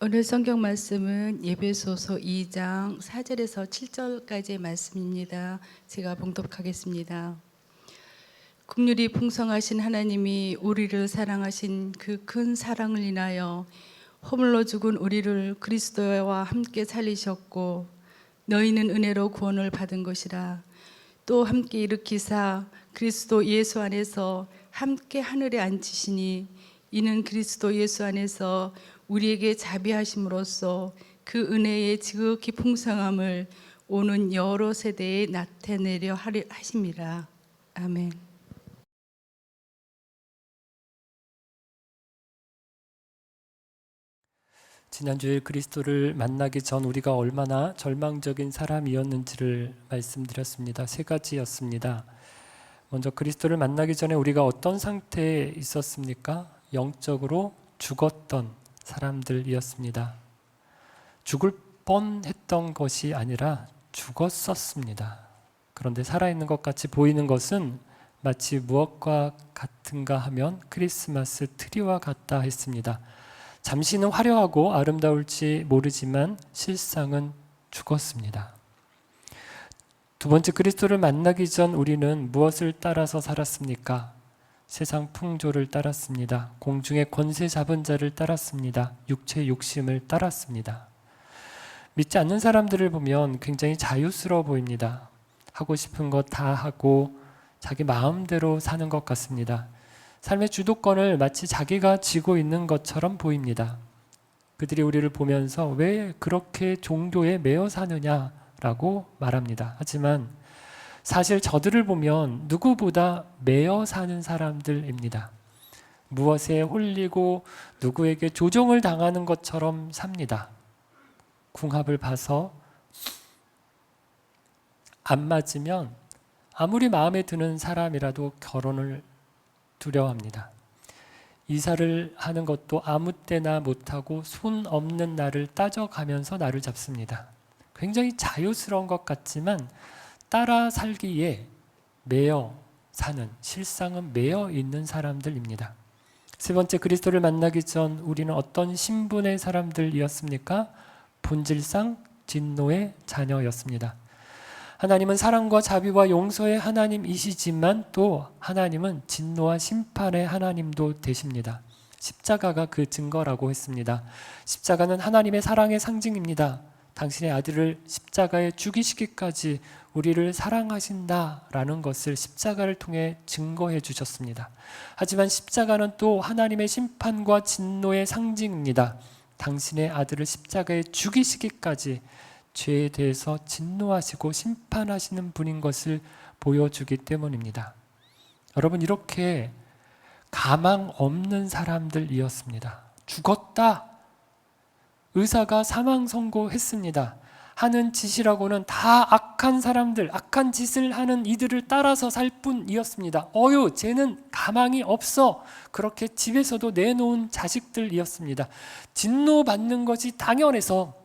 오늘 성경 말씀은 에베소서 2장 4절에서 7절까지의 말씀입니다. 제가 봉독하겠습니다. 긍휼이 풍성하신 하나님이 우리를 사랑하신 그 큰 사랑을 인하여 허물로 죽은 우리를 그리스도와 함께 살리셨고 너희는 은혜로 구원을 받은 것이라. 또 함께 일으키사 그리스도 예수 안에서 함께 하늘에 앉히시니 이는 그리스도 예수 안에서 우리에게 자비하심으로써 그 은혜의 지극히 풍성함을 오는 여러 세대에 나타내려 하심이라. 아멘. 지난주에 그리스도를 만나기 전 우리가 얼마나 절망적인 사람이었는지를 말씀드렸습니다. 세 가지였습니다. 먼저 그리스도를 만나기 전에 우리가 어떤 상태에 있었습니까? 영적으로 죽었던 사람들이었습니다. 죽을 뻔했던 것이 아니라 죽었었습니다. 그런데 살아있는 것 같이 보이는 것은 마치 무엇과 같은가 하면 크리스마스 트리와 같다 했습니다. 잠시는 화려하고 아름다울지 모르지만 실상은 죽었습니다. 두 번째, 그리스도를 만나기 전 우리는 무엇을 따라서 살았습니까? 세상 풍조를 따랐습니다. 공중의 권세 잡은 자를 따랐습니다. 육체의 욕심을 따랐습니다. 믿지 않는 사람들을 보면 굉장히 자유스러워 보입니다. 하고 싶은 것 다 하고 자기 마음대로 사는 것 같습니다. 삶의 주도권을 마치 자기가 쥐고 있는 것처럼 보입니다. 그들이 우리를 보면서 왜 그렇게 종교에 매여 사느냐라고 말합니다. 하지만 사실 저들을 보면 누구보다 매여 사는 사람들입니다. 무엇에 홀리고 누구에게 조종을 당하는 것처럼 삽니다. 궁합을 봐서 안 맞으면 아무리 마음에 드는 사람이라도 결혼을 두려워합니다. 이사를 하는 것도 아무 때나 못하고 손 없는 나를 따져가면서 나를 잡습니다. 굉장히 자유스러운 것 같지만 따라 살기에 매여 사는, 실상은 매여 있는 사람들입니다. 세 번째, 그리스도를 만나기 전 우리는 어떤 신분의 사람들이었습니까? 본질상 진노의 자녀였습니다. 하나님은 사랑과 자비와 용서의 하나님이시지만 또 하나님은 진노와 심판의 하나님도 되십니다. 십자가가 그 증거라고 했습니다. 십자가는 하나님의 사랑의 상징입니다. 당신의 아들을 십자가에 죽이시기까지 우리를 사랑하신다라는 것을 십자가를 통해 증거해 주셨습니다. 하지만 십자가는 또 하나님의 심판과 진노의 상징입니다. 당신의 아들을 십자가에 죽이시기까지 죄에 대해서 진노하시고 심판하시는 분인 것을 보여주기 때문입니다. 여러분, 이렇게 가망 없는 사람들이었습니다. 죽었다. 의사가 사망 선고했습니다. 하는 짓이라고는 다 악한 사람들, 악한 짓을 하는 이들을 따라서 살 뿐이었습니다. 쟤는 가망이 없어. 그렇게 집에서도 내놓은 자식들이었습니다. 진노받는 것이 당연해서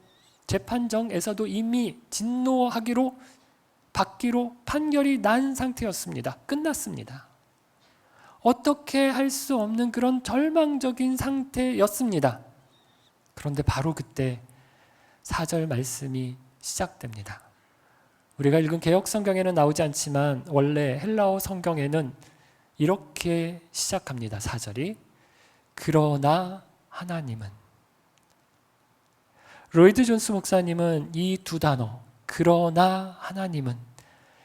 재판정에서도 이미 받기로 판결이 난 상태였습니다. 끝났습니다. 어떻게 할 수 없는 그런 절망적인 상태였습니다. 그런데 바로 그때 4절 말씀이 시작됩니다. 우리가 읽은 개역 성경에는 나오지 않지만 원래 헬라어 성경에는 이렇게 시작합니다. 4절이 그러나 하나님은. 로이드 존스 목사님은 이 두 단어 그러나 하나님은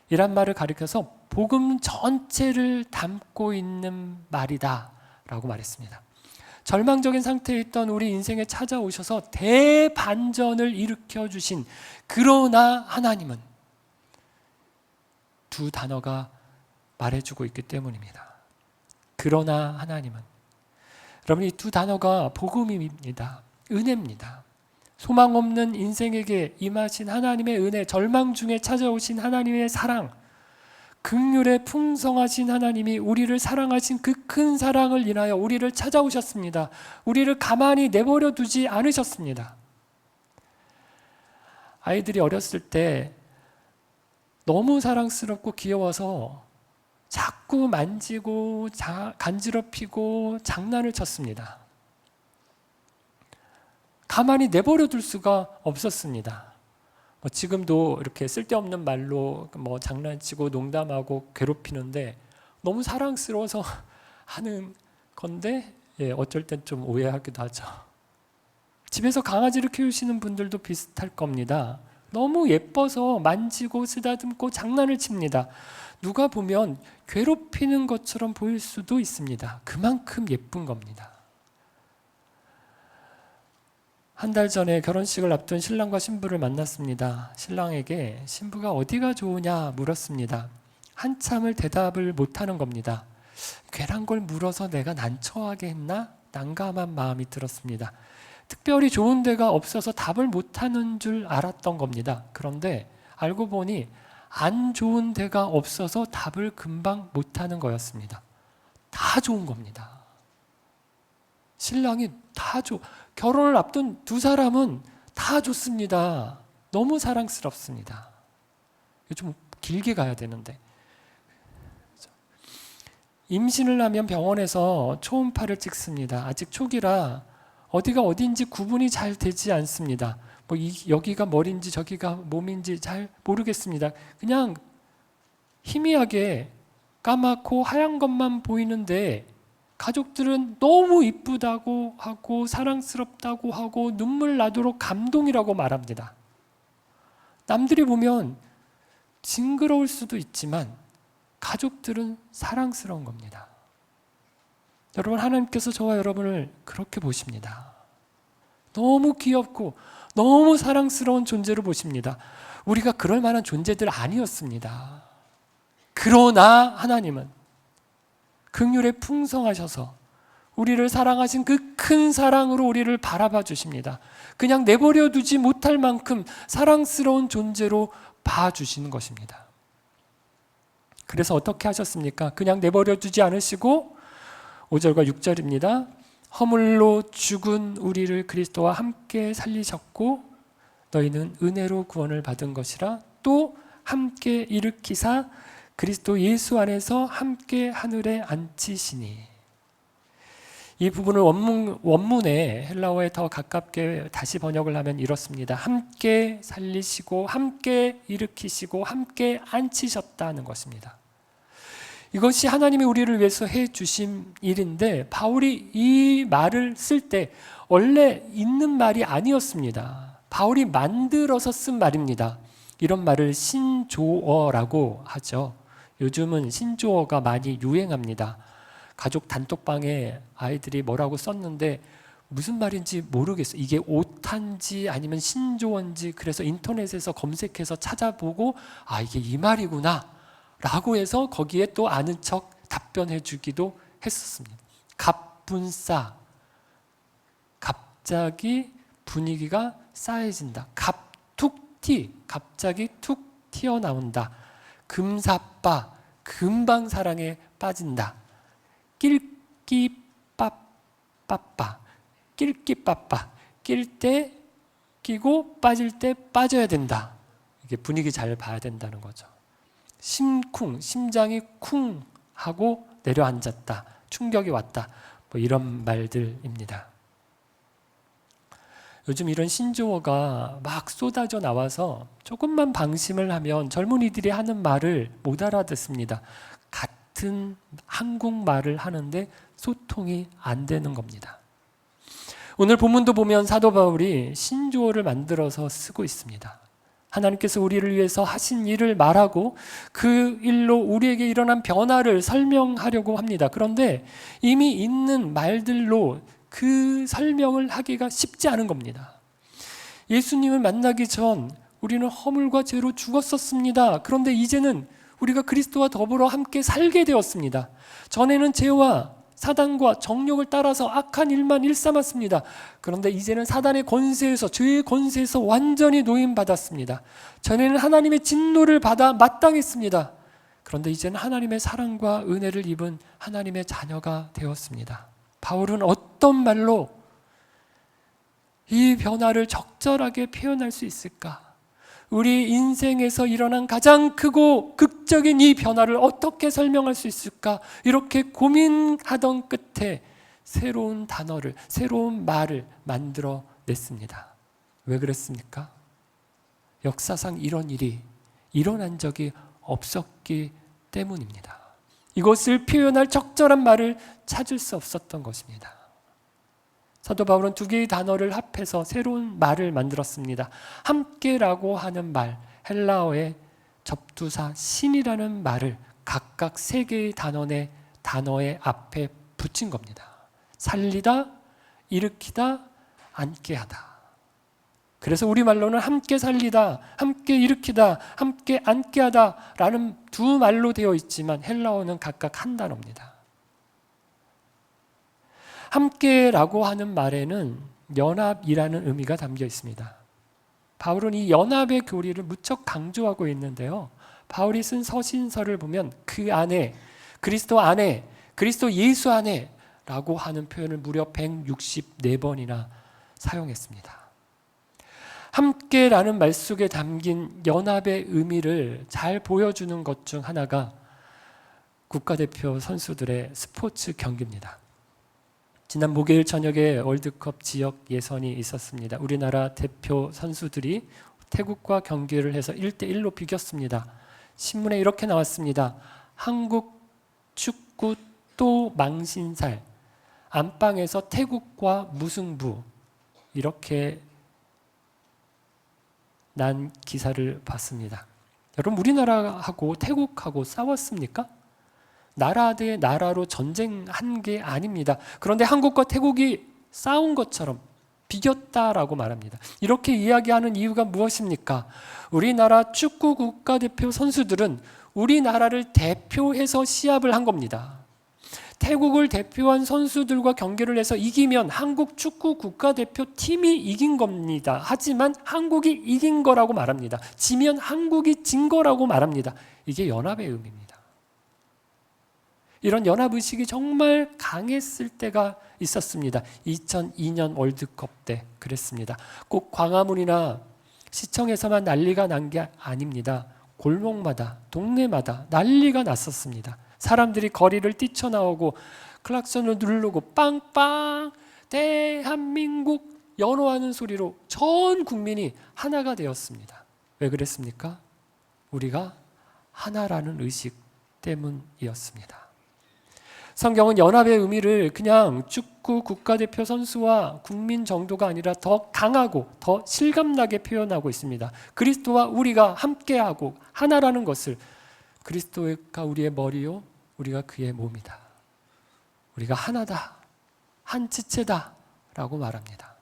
이란 말을 가리켜서 복음 전체를 담고 있는 말이다 라고 말했습니다. 절망적인 상태에 있던 우리 인생에 찾아오셔서 대반전을 일으켜 주신 그러나 하나님은 두 단어가 말해주고 있기 때문입니다. 그러나 하나님은. 여러분, 이 두 단어가 복음입니다. 은혜입니다. 소망 없는 인생에게 임하신 하나님의 은혜, 절망 중에 찾아오신 하나님의 사랑, 긍휼에 풍성하신 하나님이 우리를 사랑하신 그 큰 사랑을 인하여 우리를 찾아오셨습니다. 우리를 가만히 내버려 두지 않으셨습니다. 아이들이 어렸을 때 너무 사랑스럽고 귀여워서 자꾸 만지고 간지럽히고 장난을 쳤습니다. 가만히 내버려 둘 수가 없었습니다. 지금도 이렇게 쓸데없는 말로 장난치고 농담하고 괴롭히는데 너무 사랑스러워서 하는 건데 어쩔 땐 좀 오해하기도 하죠. 집에서 강아지를 키우시는 분들도 비슷할 겁니다. 너무 예뻐서 만지고 쓰다듬고 장난을 칩니다. 누가 보면 괴롭히는 것처럼 보일 수도 있습니다. 그만큼 예쁜 겁니다. 한 달 전에 결혼식을 앞둔 신랑과 신부를 만났습니다. 신랑에게 신부가 어디가 좋으냐 물었습니다. 한참을 대답을 못하는 겁니다. 괜한 걸 물어서 내가 난처하게 했나? 난감한 마음이 들었습니다. 특별히 좋은 데가 없어서 답을 못하는 줄 알았던 겁니다. 그런데 알고 보니 안 좋은 데가 없어서 답을 금방 못하는 거였습니다. 다 좋은 겁니다. 신랑이 결혼을 앞둔 두 사람은 다 좋습니다. 너무 사랑스럽습니다. 좀 길게 가야 되는데. 임신을 하면 병원에서 초음파를 찍습니다. 아직 초기라 어디가 어딘지 구분이 잘 되지 않습니다. 여기가 머리인지 저기가 몸인지 잘 모르겠습니다. 그냥 희미하게 까맣고 하얀 것만 보이는데 가족들은 너무 이쁘다고 하고 사랑스럽다고 하고 눈물 나도록 감동이라고 말합니다. 남들이 보면 징그러울 수도 있지만 가족들은 사랑스러운 겁니다. 여러분, 하나님께서 저와 여러분을 그렇게 보십니다. 너무 귀엽고 너무 사랑스러운 존재로 보십니다. 우리가 그럴 만한 존재들 아니었습니다. 그러나 하나님은 긍휼에 풍성하셔서 우리를 사랑하신 그 큰 사랑으로 우리를 바라봐 주십니다. 그냥 내버려 두지 못할 만큼 사랑스러운 존재로 봐주시는 것입니다. 그래서 어떻게 하셨습니까? 그냥 내버려 두지 않으시고 5절과 6절입니다. 허물로 죽은 우리를 그리스도와 함께 살리셨고 너희는 은혜로 구원을 받은 것이라 또 함께 일으키사 그리스도 예수 안에서 함께 하늘에 앉히시니. 이 부분을 원문에 헬라어에 더 가깝게 다시 번역을 하면 이렇습니다. 함께 살리시고 함께 일으키시고 함께 앉히셨다는 것입니다. 이것이 하나님이 우리를 위해서 해주신 일인데 바울이 이 말을 쓸 때 원래 있는 말이 아니었습니다. 바울이 만들어서 쓴 말입니다. 이런 말을 신조어라고 하죠. 요즘은 신조어가 많이 유행합니다. 가족 단톡방에 아이들이 뭐라고 썼는데 무슨 말인지 모르겠어요. 이게 오타인지 아니면 신조어인지 그래서 인터넷에서 검색해서 찾아보고 이게 이 말이구나 라고 해서 거기에 또 아는 척 답변해 주기도 했었습니다. 갑분싸, 갑자기 분위기가 싸해진다. 갑툭튀, 갑자기 툭 튀어나온다. 금사빠, 금방 사랑에 빠진다. 낄끼빠빠빠, 낄끼빠빠, 낄 때 끼고 빠질 때 빠져야 된다. 이게 분위기 잘 봐야 된다는 거죠. 심쿵, 심장이 쿵 하고 내려앉았다. 충격이 왔다. 이런 말들입니다. 요즘 이런 신조어가 막 쏟아져 나와서 조금만 방심을 하면 젊은이들이 하는 말을 못 알아듣습니다. 같은 한국말을 하는데 소통이 안 되는 겁니다. 오늘 본문도 보면 사도 바울이 신조어를 만들어서 쓰고 있습니다. 하나님께서 우리를 위해서 하신 일을 말하고 그 일로 우리에게 일어난 변화를 설명하려고 합니다. 그런데 이미 있는 말들로 그 설명을 하기가 쉽지 않은 겁니다. 예수님을 만나기 전 우리는 허물과 죄로 죽었었습니다. 그런데 이제는 우리가 그리스도와 더불어 함께 살게 되었습니다. 전에는 죄와 사단과 정욕을 따라서 악한 일만 일삼았습니다. 그런데 이제는 사단의 권세에서, 죄의 권세에서 완전히 노임받았습니다. 전에는 하나님의 진노를 받아 마땅했습니다. 그런데 이제는 하나님의 사랑과 은혜를 입은 하나님의 자녀가 되었습니다. 바울은 어떤 말로 이 변화를 적절하게 표현할 수 있을까? 우리 인생에서 일어난 가장 크고 극적인 이 변화를 어떻게 설명할 수 있을까? 이렇게 고민하던 끝에 새로운 단어를, 새로운 말을 만들어 냈습니다. 왜 그랬습니까? 역사상 이런 일이 일어난 적이 없었기 때문입니다. 이것을 표현할 적절한 말을 찾을 수 없었던 것입니다. 사도 바울은 두 개의 단어를 합해서 새로운 말을 만들었습니다. 함께라고 하는 말, 헬라어의 접두사 신이라는 말을 각각 세 개의 단어의 앞에 붙인 겁니다. 살리다, 일으키다, 앉게 하다. 그래서 우리말로는 함께 살리다, 함께 일으키다, 함께 앉게 하다 라는 두 말로 되어 있지만 헬라어는 각각 한 단어입니다. 함께라고 하는 말에는 연합이라는 의미가 담겨 있습니다. 바울은 이 연합의 교리를 무척 강조하고 있는데요. 바울이 쓴 서신서를 보면 그 안에, 그리스도 안에, 그리스도 예수 안에 라고 하는 표현을 무려 164번이나 사용했습니다. 함께라는 말 속에 담긴 연합의 의미를 잘 보여주는 것 중 하나가 국가대표 선수들의 스포츠 경기입니다. 지난 목요일 저녁에 월드컵 지역 예선이 있었습니다. 우리나라 대표 선수들이 태국과 경기를 해서 1대1로 비겼습니다. 신문에 이렇게 나왔습니다. 한국 축구 또 망신살, 안방에서 태국과 무승부, 이렇게 난 기사를 봤습니다. 여러분, 우리나라하고 태국하고 싸웠습니까? 나라 대 나라로 전쟁한 게 아닙니다. 그런데 한국과 태국이 싸운 것처럼 비겼다라고 말합니다. 이렇게 이야기하는 이유가 무엇입니까? 우리나라 축구 국가대표 선수들은 우리나라를 대표해서 시합을 한 겁니다. 태국을 대표한 선수들과 경기를 해서 이기면 한국 축구 국가대표 팀이 이긴 겁니다. 하지만 한국이 이긴 거라고 말합니다. 지면 한국이 진 거라고 말합니다. 이게 연합의 의미입니다. 이런 연합의식이 정말 강했을 때가 있었습니다. 2002년 월드컵 때 그랬습니다. 꼭 광화문이나 시청에서만 난리가 난 게 아닙니다. 골목마다, 동네마다 난리가 났었습니다. 사람들이 거리를 뛰쳐나오고 클락선을 누르고 빵빵 대한민국 연호하는 소리로 전 국민이 하나가 되었습니다. 왜 그랬습니까? 우리가 하나라는 의식 때문이었습니다. 성경은 연합의 의미를 그냥 축구 국가대표 선수와 국민 정도가 아니라 더 강하고 더 실감나게 표현하고 있습니다. 그리스도와 우리가 함께하고 하나라는 것을 그리스도가 우리의 머리요, 우리가 그의 몸이다. 우리가 하나다, 한 지체다 라고 말합니다.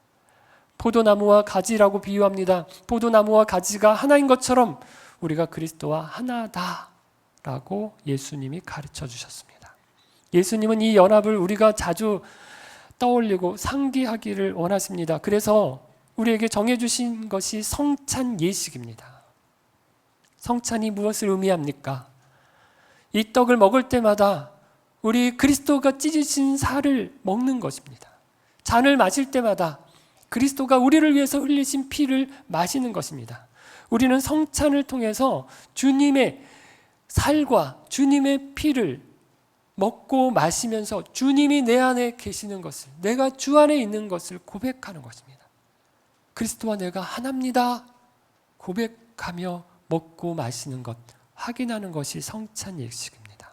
포도나무와 가지라고 비유합니다. 포도나무와 가지가 하나인 것처럼 우리가 그리스도와 하나다 라고 예수님이 가르쳐 주셨습니다. 예수님은 이 연합을 우리가 자주 떠올리고 상기하기를 원하십니다. 그래서 우리에게 정해주신 것이 성찬 예식입니다. 성찬이 무엇을 의미합니까? 이 떡을 먹을 때마다 우리 그리스도가 찢으신 살을 먹는 것입니다. 잔을 마실 때마다 그리스도가 우리를 위해서 흘리신 피를 마시는 것입니다. 우리는 성찬을 통해서 주님의 살과 주님의 피를 먹고 마시면서 주님이 내 안에 계시는 것을, 내가 주 안에 있는 것을 고백하는 것입니다. 그리스도와 내가 하나입니다 고백하며 먹고 마시는 것, 확인하는 것이 성찬 예식입니다.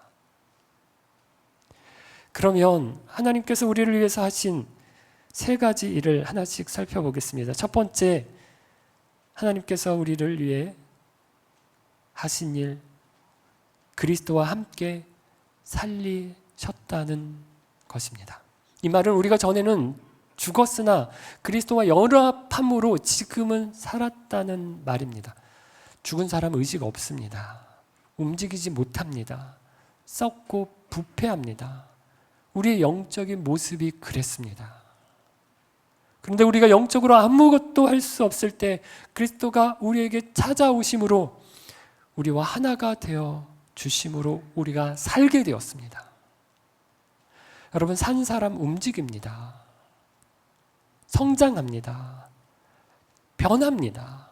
그러면 하나님께서 우리를 위해서 하신 세 가지 일을 하나씩 살펴보겠습니다. 첫 번째, 하나님께서 우리를 위해 하신 일, 그리스도와 함께 살리셨다는 것입니다. 이 말은 우리가 전에는 죽었으나 그리스도와 연합함으로 지금은 살았다는 말입니다. 죽은 사람 의식 없습니다. 움직이지 못합니다. 썩고 부패합니다. 우리의 영적인 모습이 그랬습니다. 그런데 우리가 영적으로 아무것도 할 수 없을 때 그리스도가 우리에게 찾아오심으로 우리와 하나가 되어 주심으로 우리가 살게 되었습니다. 여러분, 산 사람 움직입니다. 성장합니다. 변합니다.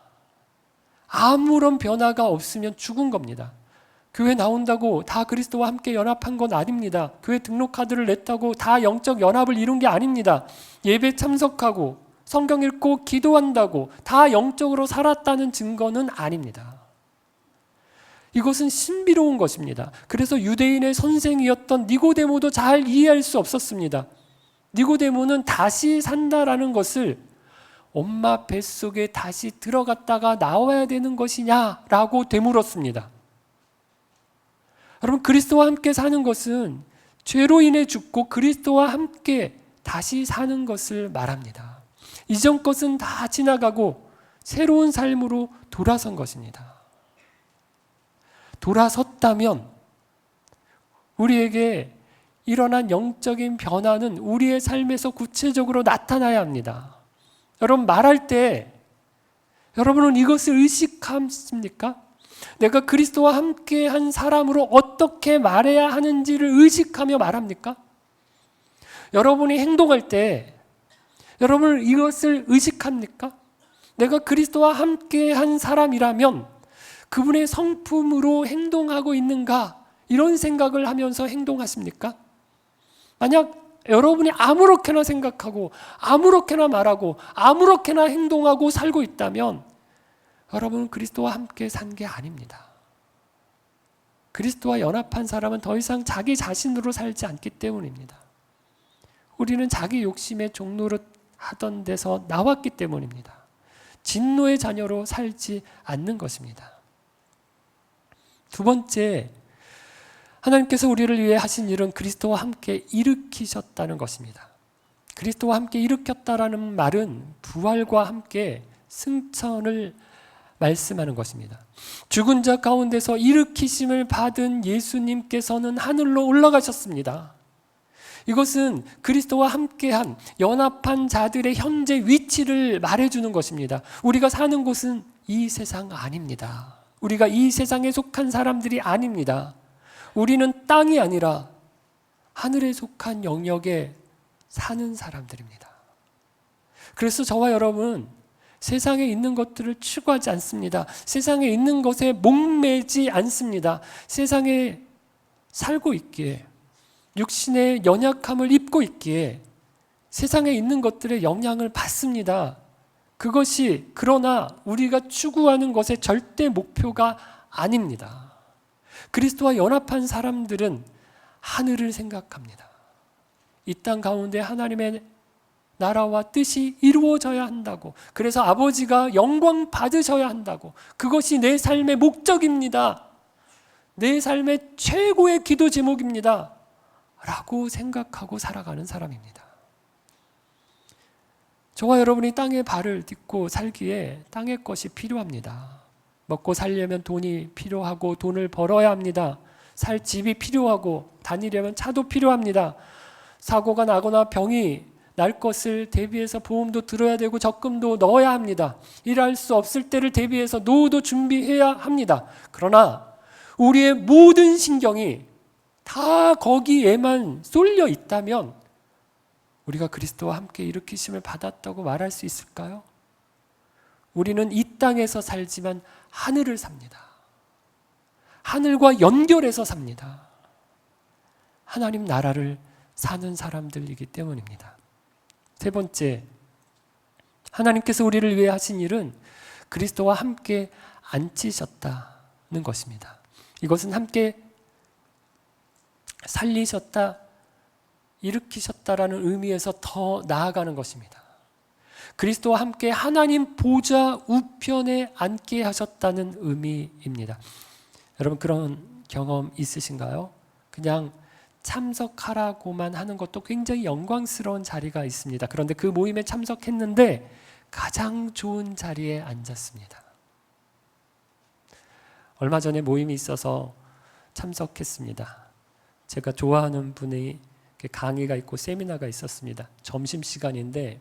아무런 변화가 없으면 죽은 겁니다. 교회 나온다고 다 그리스도와 함께 연합한 건 아닙니다. 교회 등록 카드를 냈다고 다 영적 연합을 이룬 게 아닙니다. 예배 참석하고 성경 읽고 기도한다고 다 영적으로 살았다는 증거는 아닙니다. 이것은 신비로운 것입니다. 그래서 유대인의 선생이었던 니고데모도 잘 이해할 수 없었습니다. 니고데모는 다시 산다라는 것을 엄마 뱃속에 다시 들어갔다가 나와야 되는 것이냐라고 되물었습니다. 여러분, 그리스도와 함께 사는 것은 죄로 인해 죽고 그리스도와 함께 다시 사는 것을 말합니다. 이전 것은 다 지나가고 새로운 삶으로 돌아선 것입니다. 돌아섰다면 우리에게 일어난 영적인 변화는 우리의 삶에서 구체적으로 나타나야 합니다. 여러분, 말할 때 여러분은 이것을 의식하십니까? 내가 그리스도와 함께 한 사람으로 어떻게 말해야 하는지를 의식하며 말합니까? 여러분이 행동할 때 여러분은 이것을 의식합니까? 내가 그리스도와 함께 한 사람이라면 그분의 성품으로 행동하고 있는가? 이런 생각을 하면서 행동하십니까? 만약 여러분이 아무렇게나 생각하고 아무렇게나 말하고 아무렇게나 행동하고 살고 있다면 여러분은 그리스도와 함께 산 게 아닙니다. 그리스도와 연합한 사람은 더 이상 자기 자신으로 살지 않기 때문입니다. 우리는 자기 욕심의 종노릇 하던 데서 나왔기 때문입니다. 진노의 자녀로 살지 않는 것입니다. 두 번째, 하나님께서 우리를 위해 하신 일은 그리스도와 함께 일으키셨다는 것입니다. 그리스도와 함께 일으켰다라는 말은 부활과 함께 승천을 말씀하는 것입니다. 죽은 자 가운데서 일으키심을 받은 예수님께서는 하늘로 올라가셨습니다. 이것은 그리스도와 함께한 연합한 자들의 현재 위치를 말해주는 것입니다. 우리가 사는 곳은 이 세상 아닙니다. 우리가 이 세상에 속한 사람들이 아닙니다. 우리는 땅이 아니라 하늘에 속한 영역에 사는 사람들입니다. 그래서 저와 여러분, 세상에 있는 것들을 추구하지 않습니다. 세상에 있는 것에 목매지 않습니다. 세상에 살고 있기에, 육신의 연약함을 입고 있기에 세상에 있는 것들의 영향을 받습니다. 그것이 그러나 우리가 추구하는 것의 절대 목표가 아닙니다. 그리스도와 연합한 사람들은 하늘을 생각합니다. 이 땅 가운데 하나님의 나라와 뜻이 이루어져야 한다고, 그래서 아버지가 영광 받으셔야 한다고, 그것이 내 삶의 목적입니다. 내 삶의 최고의 기도 제목입니다. 라고 생각하고 살아가는 사람입니다. 저와 여러분이 땅에 발을 딛고 살기에 땅의 것이 필요합니다. 먹고 살려면 돈이 필요하고 돈을 벌어야 합니다. 살 집이 필요하고 다니려면 차도 필요합니다. 사고가 나거나 병이 날 것을 대비해서 보험도 들어야 되고 적금도 넣어야 합니다. 일할 수 없을 때를 대비해서 노후도 준비해야 합니다. 그러나 우리의 모든 신경이 다 거기에만 쏠려 있다면 우리가 그리스도와 함께 일으키심을 받았다고 말할 수 있을까요? 우리는 이 땅에서 살지만 하늘을 삽니다. 하늘과 연결해서 삽니다. 하나님 나라를 사는 사람들이기 때문입니다. 세 번째, 하나님께서 우리를 위해 하신 일은 그리스도와 함께 앉히셨다는 것입니다. 이것은 함께 살리셨다, 일으키셨다라는 의미에서 더 나아가는 것입니다. 그리스도와 함께 하나님 보좌 우편에 앉게 하셨다는 의미입니다. 여러분, 그런 경험 있으신가요? 그냥 참석하라고만 하는 것도 굉장히 영광스러운 자리가 있습니다. 그런데 그 모임에 참석했는데 가장 좋은 자리에 앉았습니다. 얼마 전에 모임이 있어서 참석했습니다. 제가 좋아하는 분이 강의가 있고 세미나가 있었습니다. 점심시간인데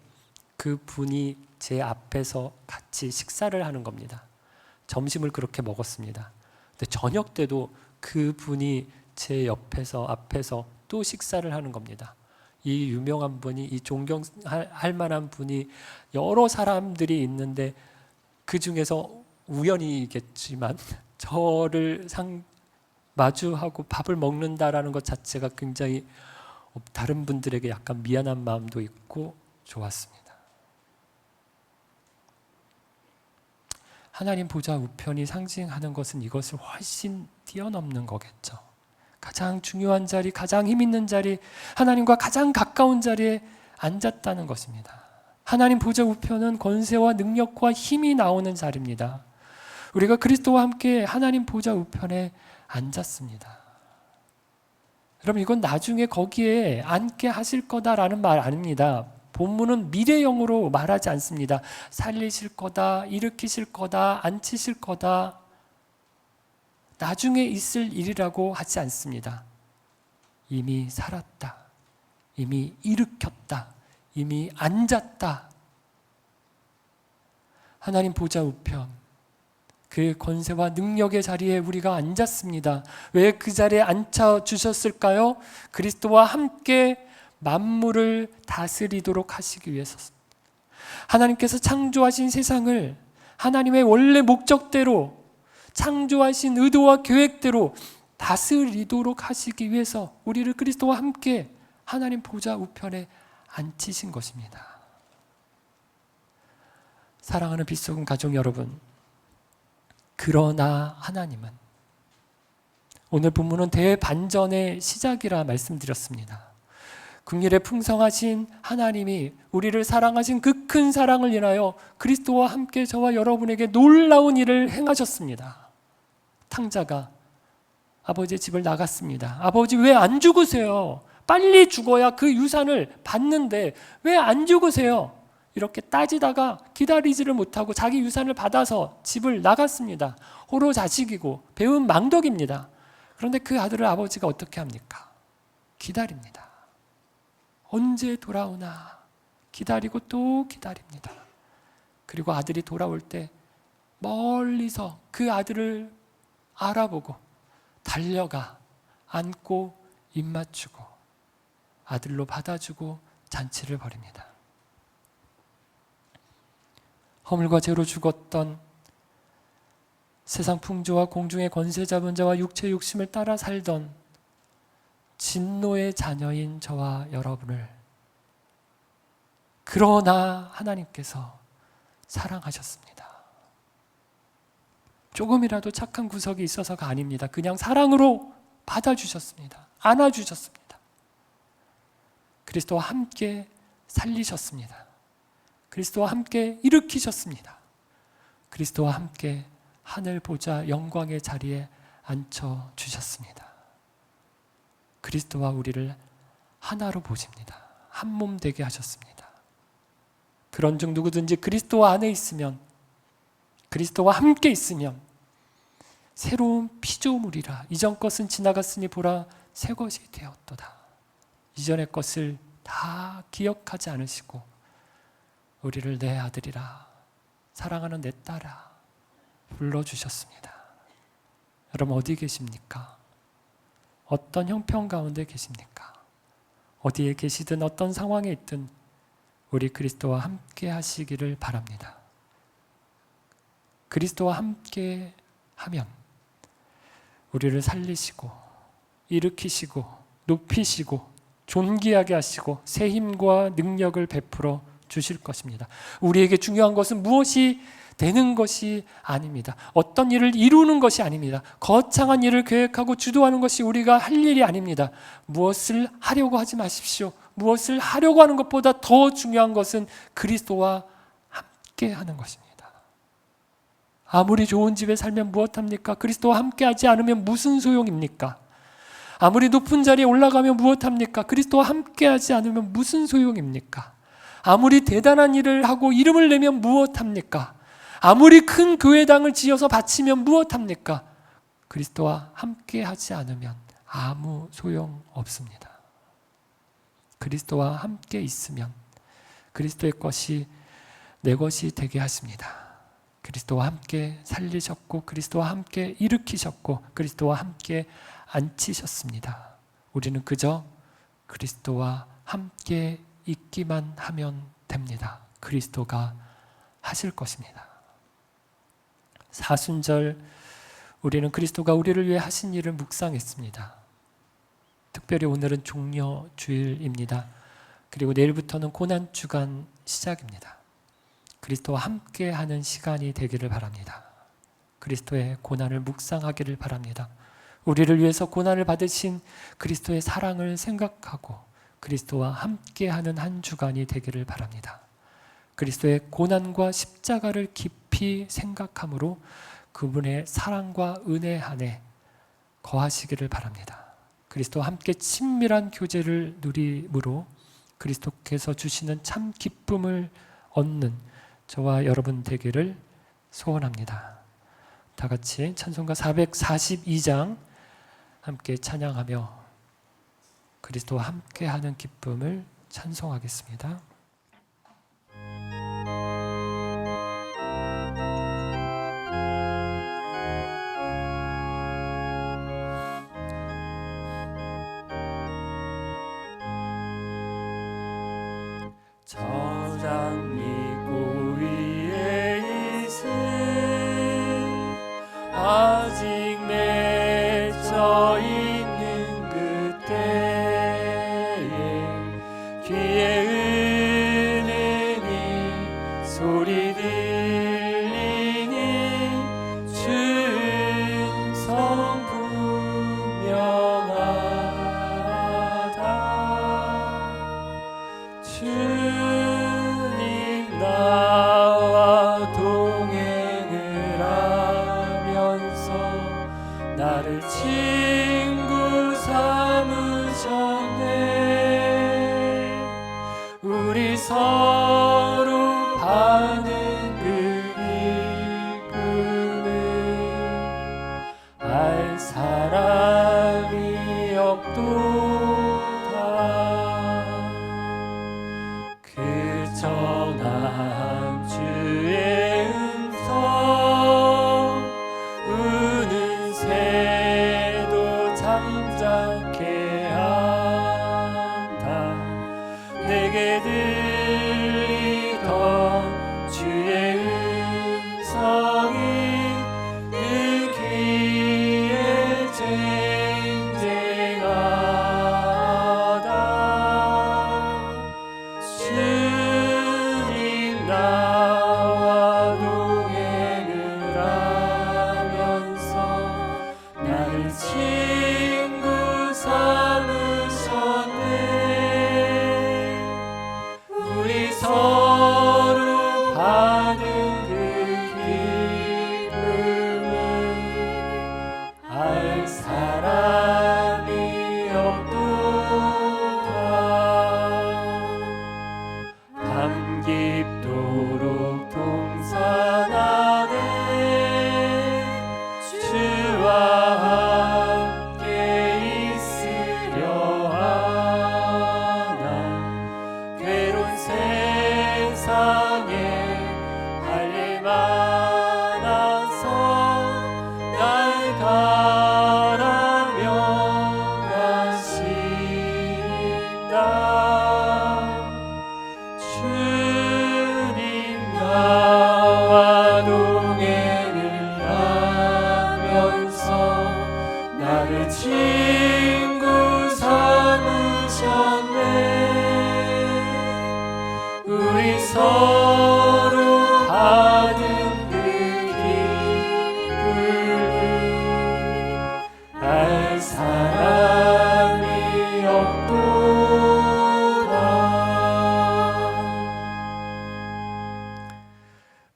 그 분이 제 앞에서 같이 식사를 하는 겁니다. 점심을 그렇게 먹었습니다. 근데 저녁 때도 그 분이 제 앞에서 또 식사를 하는 겁니다. 이 유명한 분이, 이 존경할 만한 분이 여러 사람들이 있는데 그 중에서 우연이겠지만 저를 마주하고 밥을 먹는다라는 것 자체가 굉장히 다른 분들에게 약간 미안한 마음도 있고 좋았습니다. 하나님 보좌 우편이 상징하는 것은 이것을 훨씬 뛰어넘는 거겠죠. 가장 중요한 자리, 가장 힘 있는 자리, 하나님과 가장 가까운 자리에 앉았다는 것입니다. 하나님 보좌 우편은 권세와 능력과 힘이 나오는 자리입니다. 우리가 그리스도와 함께 하나님 보좌 우편에 앉았습니다. 여러분, 이건 나중에 거기에 앉게 하실 거다라는 말 아닙니다. 본문은 미래형으로 말하지 않습니다. 살리실 거다, 일으키실 거다, 앉히실 거다, 나중에 있을 일이라고 하지 않습니다. 이미 살았다, 이미 일으켰다, 이미 앉았다. 하나님 보좌 우편, 그 권세와 능력의 자리에 우리가 앉았습니다. 왜 그 자리에 앉혀주셨을까요? 그리스도와 함께 만물을 다스리도록 하시기 위해서. 하나님께서 창조하신 세상을 하나님의 원래 목적대로, 창조하신 의도와 계획대로 다스리도록 하시기 위해서 우리를 그리스도와 함께 하나님 보좌 우편에 앉히신 것입니다. 사랑하는 빛소금 가족 여러분, 그러나 하나님은, 오늘 본문은 대반전의 시작이라 말씀드렸습니다. 긍휼에 풍성하신 하나님이 우리를 사랑하신 그 큰 사랑을 인하여 그리스도와 함께 저와 여러분에게 놀라운 일을 행하셨습니다. 탕자가 아버지의 집을 나갔습니다. 아버지, 왜 안 죽으세요? 빨리 죽어야 그 유산을 받는데 왜 안 죽으세요? 이렇게 따지다가 기다리지를 못하고 자기 유산을 받아서 집을 나갔습니다. 호로 자식이고 배은 망덕입니다. 그런데 그 아들을 아버지가 어떻게 합니까? 기다립니다. 언제 돌아오나 기다리고 또 기다립니다. 그리고 아들이 돌아올 때 멀리서 그 아들을 알아보고 달려가 안고 입 맞추고 아들로 받아주고 잔치를 벌입니다. 허물과 죄로 죽었던 세상 풍조와 공중의 권세 잡은 자와 육체의 욕심을 따라 살던 진노의 자녀인 저와 여러분을 그러나 하나님께서 사랑하셨습니다. 조금이라도 착한 구석이 있어서가 아닙니다. 그냥 사랑으로 받아주셨습니다. 안아주셨습니다. 그리스도와 함께 살리셨습니다. 그리스도와 함께 일으키셨습니다. 그리스도와 함께 하늘 보좌 영광의 자리에 앉혀주셨습니다. 그리스도와 우리를 하나로 보십니다. 한 몸 되게 하셨습니다. 그런즉 누구든지 그리스도 안에 있으면, 그리스도와 함께 있으면 새로운 피조물이라. 이전 것은 지나갔으니 보라 새 것이 되었도다. 이전의 것을 다 기억하지 않으시고 우리를 내 아들이라, 사랑하는 내 딸아 불러주셨습니다. 여러분, 어디 계십니까? 어떤 형편 가운데 계십니까? 어디에 계시든 어떤 상황에 있든 우리 그리스도와 함께 하시기를 바랍니다. 그리스도와 함께 하면 우리를 살리시고 일으키시고 높이시고 존귀하게 하시고 새 힘과 능력을 베풀어 주실 것입니다. 우리에게 중요한 것은 무엇이 되는 것이 아닙니다. 어떤 일을 이루는 것이 아닙니다. 거창한 일을 계획하고 주도하는 것이 우리가 할 일이 아닙니다. 무엇을 하려고 하지 마십시오. 무엇을 하려고 하는 것보다 더 중요한 것은 그리스도와 함께 하는 것입니다. 아무리 좋은 집에 살면 무엇합니까? 그리스도와 함께 하지 않으면 무슨 소용입니까? 아무리 높은 자리에 올라가면 무엇합니까? 그리스도와 함께 하지 않으면 무슨 소용입니까? 아무리 대단한 일을 하고 이름을 내면 무엇합니까? 아무리 큰 교회당을 지어서 바치면 무엇합니까? 그리스도와 함께 하지 않으면 아무 소용 없습니다. 그리스도와 함께 있으면 그리스도의 것이 내 것이 되게 하십니다. 그리스도와 함께 살리셨고 그리스도와 함께 일으키셨고 그리스도와 함께 앉히셨습니다. 우리는 그저 그리스도와 함께 있기만 하면 됩니다. 그리스도가 하실 것입니다. 사순절 우리는 그리스도가 우리를 위해 하신 일을 묵상했습니다. 특별히 오늘은 종려주일입니다. 그리고 내일부터는 고난주간 시작입니다. 그리스도와 함께하는 시간이 되기를 바랍니다. 그리스도의 고난을 묵상하기를 바랍니다. 우리를 위해서 고난을 받으신 그리스도의 사랑을 생각하고 그리스도와 함께하는 한 주간이 되기를 바랍니다. 그리스도의 고난과 십자가를 깊이 생각함으로 그분의 사랑과 은혜 안에 거하시기를 바랍니다. 그리스도와 함께 친밀한 교제를 누림으로 그리스도께서 주시는 참 기쁨을 얻는 저와 여러분 되기를 소원합니다. 다 같이 찬송가 442장 함께 찬양하며 그리스도와 함께하는 기쁨을 찬송하겠습니다. 저장 미고 위에 있음 아직 맺혀 있는 그때에 귀에 은혜니 소리 들리니 주은 성분명하다 주님 나와 동행을 하면서 나를 친구 삼으셨네 우리 서로 받는 그 기쁨을 알 사람이 없도다 그 정한 주의 음성 우는 새도 잠잠케 한다 내게 들리던 주의 음성이 내 귀에 쟁쟁하다 주님 나와 동행을 하면서 나를 친구 삼으셨네 우리 서로 받은 그 기쁨을 알 사람이 없도다 밤 깊도록 동산 안에 주와 함께 있으려 하나 괴로운 세상에 할 일 많아서 날 가라며 하신다 주님 나와 동행을 하면서 나를 친구 삼으셨네 우리 서로 받은 그 기쁨을 알 사람이 없도다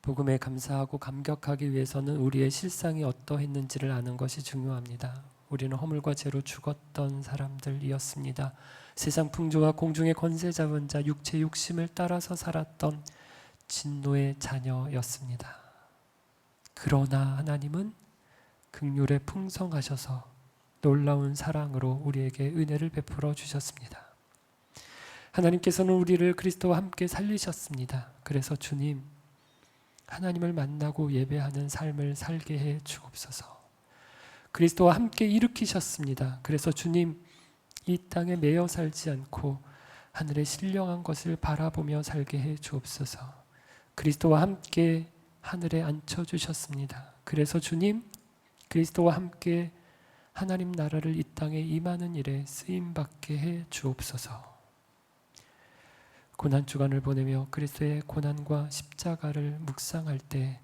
복음에 감사하고 감격하기 위해서는 우리의 실상이 어떠했는지를 아는 것이 중요합니다. 우리는 허물과 죄로 죽었던 사람들이었습니다. 세상 풍조와 공중의 권세 잡은 자 육체 욕심을 따라서 살았던 진노의 자녀였습니다. 그러나 하나님은 긍휼에 풍성하셔서 놀라운 사랑으로 우리에게 은혜를 베풀어 주셨습니다. 하나님께서는 우리를 그리스도와 함께 살리셨습니다. 그래서 주님 하나님을 만나고 예배하는 삶을 살게 해 주옵소서. 그리스도와 함께 일으키셨습니다. 그래서 주님 이 땅에 매여 살지 않고 하늘의 신령한 것을 바라보며 살게 해 주옵소서. 그리스도와 함께 하늘에 앉혀주셨습니다. 그래서 주님 그리스도와 함께 하나님 나라를 이 땅에 임하는 일에 쓰임받게 해 주옵소서. 고난 주간을 보내며 그리스도의 고난과 십자가를 묵상할 때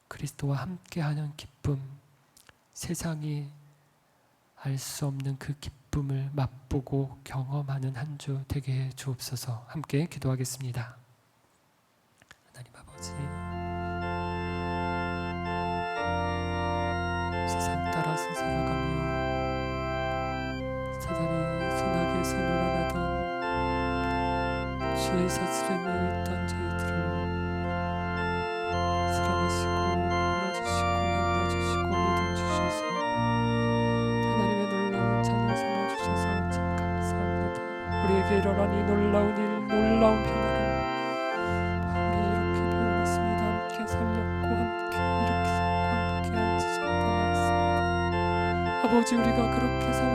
그리스도와 함께하는 기쁨, 세상이 알 수 없는 그 기쁨을 맛보고 경험하는 한 주 되게 해 주옵소서. 함께 기도하겠습니다. 하나님 아버지, 세상 따라서 살아가며 사단의 손아귀에서 놀아나던 주의 사슬에 있던 저희들을 사랑하시고 불러주시고 만나주시고 믿음 주셔서 하나님의 놀라운 자녀 삼아주셔서 참 감사합니다. 우리에게 일어난 이 놀라운 일, 놀라운 변화를 우리 이렇게 배우겠습니다. 함께 살렸고 함께 일으키셨고 함께 앉으셨다 말씀입니다. 아버지, 우리가 그렇게 살아